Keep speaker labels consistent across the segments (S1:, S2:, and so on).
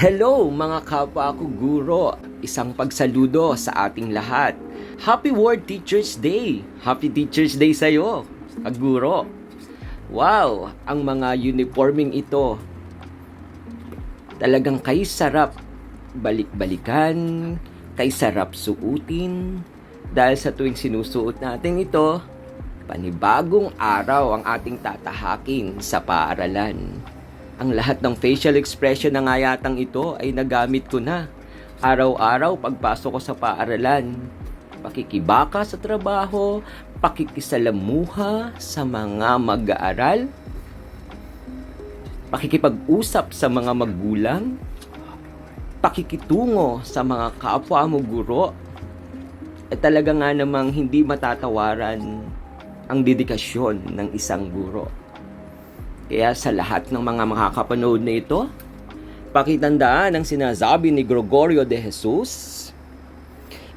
S1: Hello mga kapwa ko guro, isang pagsaludo sa ating lahat. Happy World Teachers Day! Happy Teachers Day sa'yo, kaguro. Wow, ang mga uniforming ito, talagang kay sarap balik-balikan, kay sarap suutin. Dahil sa tuwing sinusuot natin ito, panibagong araw ang ating tatahakin sa paaralan. Ang lahat ng facial expression na nga yatang ito ay nagamit ko na. Araw-araw pagpasok ko sa paaralan. Pakikibaka sa trabaho, pakikisalamuha sa mga mag-aaral, pakikipag-usap sa mga magulang, pakikitungo sa mga kapwa mo guro. Talaga nga namang hindi matatawaran ang dedikasyon ng isang guro. Kaya sa lahat ng mga makakapanood na ito, pakitandaan ang sinasabi ni Gregorio de Jesus,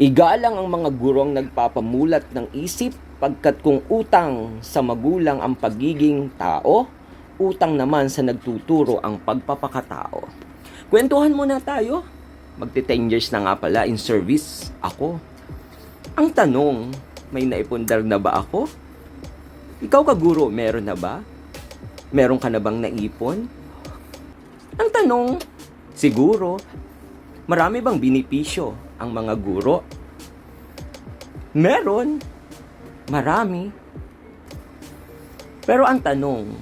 S1: igalang ang mga gurong nagpapamulat ng isip pagkat kung utang sa magulang ang pagiging tao, utang naman sa nagtuturo ang pagpapakatao. Kwentuhan muna tayo. Magti-10 years na nga pala in service ako. Ang tanong, may naipundar na ba ako? Ikaw kaguro, meron na ba? Meron ka na bang naipon? Ang tanong, siguro, marami bang benepisyo ang mga guro? Meron. Marami. Pero ang tanong,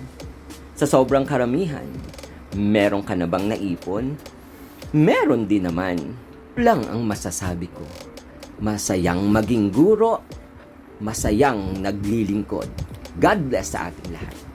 S1: sa sobrang karamihan, meron ka na bang naipon? Meron din naman. Lang ang masasabi ko. Masayang maging guro, masayang naglilingkod. God bless sa ating lahat.